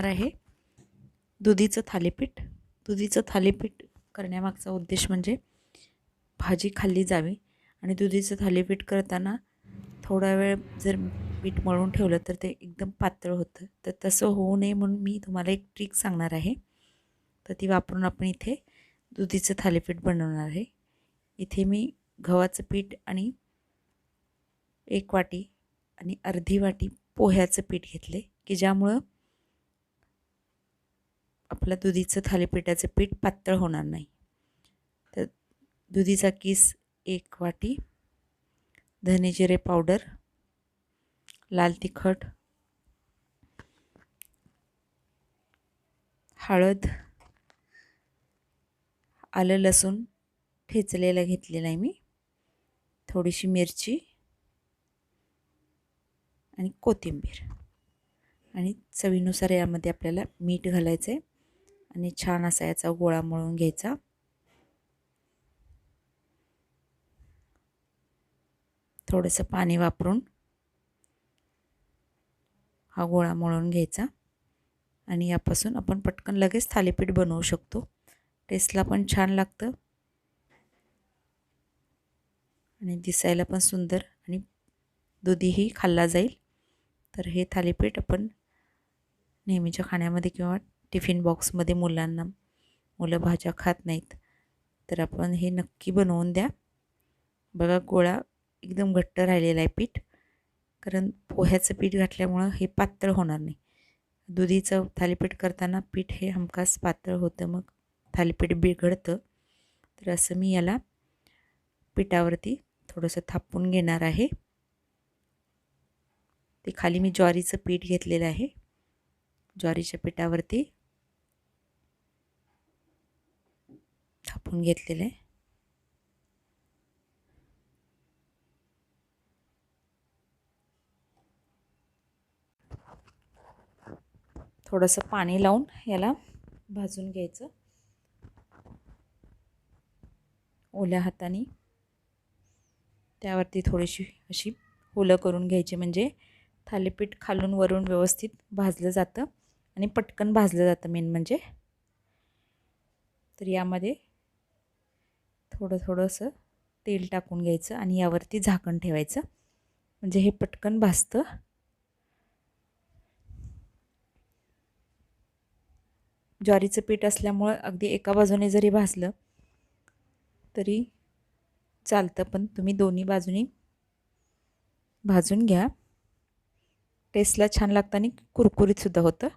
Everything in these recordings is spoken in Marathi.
आहे दुधीचं थालीपीठ. दुधीचं थालीपीठ करण्यामागचा उद्देश म्हणजे भाजी खाल्ली जावी आणि दुधीचं थालीपीठ करताना थोडा वेळ जर पीठ मळून ठेवलं तर ते एकदम पातळ होतं. तर तसं होऊ नये म्हणून मी तुम्हाला एक ट्रिक सांगणार आहे. तर ती वापरून आपण इथे दुधीचं थालीपीठ बनवणार आहे. इथे मी गव्हाचं पीठ आणि 1 वाटी आणि अर्धी वाटी पोह्याचं पीठ घेतले की ज्यामुळं आपलं दुधीचं थालीपीठाचं पीठ पातळ होणार नाही. तर दुधीचा किस 1 वाटी, धने जिरे पावडर, लाल तिखट, हळद, आलं लसूण ठेचलेलं घेतलेलं आहे मी, थोडीशी मिरची आणि कोथिंबीर आणि चवीनुसार यामध्ये आपल्याला मीठ घालायचं आहे आणि छान असा याचा गोळा मळून घ्यायचा. थोडंसं पाणी वापरून हा गोळा मळून घ्यायचा आणि यापासून आपण पटकन लगेच थालीपीठ बनवू शकतो. टेस्टला पण छान लागतं आणि दिसायला पण सुंदर आणि दुधीही खाल्ला जाईल. तर हे थालीपीठ आपण नेहमीच्या खाण्यामध्ये किंवा टिफिन बॉक्समध्ये मुलं भाज्या खात नाहीत तर आपण हे नक्की बनवून द्या. बघा गोळा एकदम घट्ट राहिलेला आहे पीठ, कारण पोह्याचं पीठ घातल्यामुळं हे पातळ होणार नाही. दुधीचं थालीपीठ करताना पीठ हे हमखास पातळ होतं, मग थालीपीठ बिघडतं. तर असं मी याला पिठावरती थोडंसं थापून घेणार आहे. ते खाली मी ज्वारीचं पीठ घेतलेलं आहे. ज्वारीच्या पिठावरती थापून घेतलेलं आहे. थोडंसं पाणी लावून याला भाजून घ्यायचं. ओल्या हाताने त्यावरती थोडीशी अशी हुलं करून घ्यायची, म्हणजे थालीपीठ खालून वरून व्यवस्थित भाजलं जातं आणि पटकन भाजलं जातं मेन म्हणजे. तर यामध्ये थोडंसं तेल टाकून घ्यायचं आणि यावरती झाकण ठेवायचं, म्हणजे हे पटकन भाजतं. ज्वारीचं पीठ असल्यामुळं अगदी एका बाजूने जरी भाजलं तरी चालतं, पण तुम्ही दोन्ही बाजूनी भाजून घ्या. टेस्टला छान लागतं आणि कुरकुरीतसुद्धा होतं.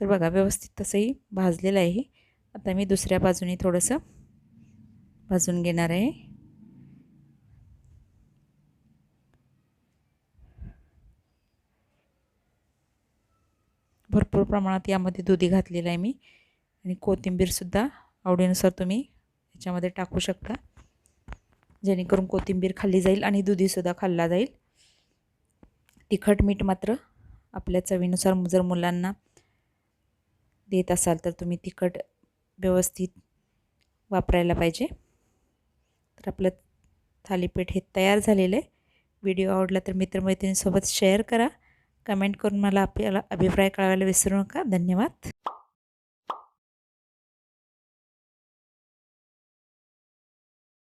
तर बघा व्यवस्थित तसंही भाजलेलं आहे. आता मी दुसऱ्या बाजूनी थोडंसं भाजून घेणार आहे. भरपूर प्रमाणात यामध्ये दुधी घातलेलं आहे मी आणि कोथिंबीरसुद्धा आवडीनुसार तुम्ही याच्यामध्ये टाकू शकता, जेणेकरून कोथिंबीर खाल्ली जाईल आणि दुधीसुद्धा खाल्ला जाईल. तिखट मीठ मात्र आपल्या चवीनुसार जर मुलांना देत असाल तर तुम्ही तिखट व्यवस्थित वापरायला पाहिजे. तर आपलं थालीपीठ हे तयार झालेलं आहे. व्हिडिओ आवडला तर मित्रमैत्रिणींसोबत शेअर करा. कमेंट करून मला आपल्याला अभिप्राय कळवायला विसरू नका. धन्यवाद.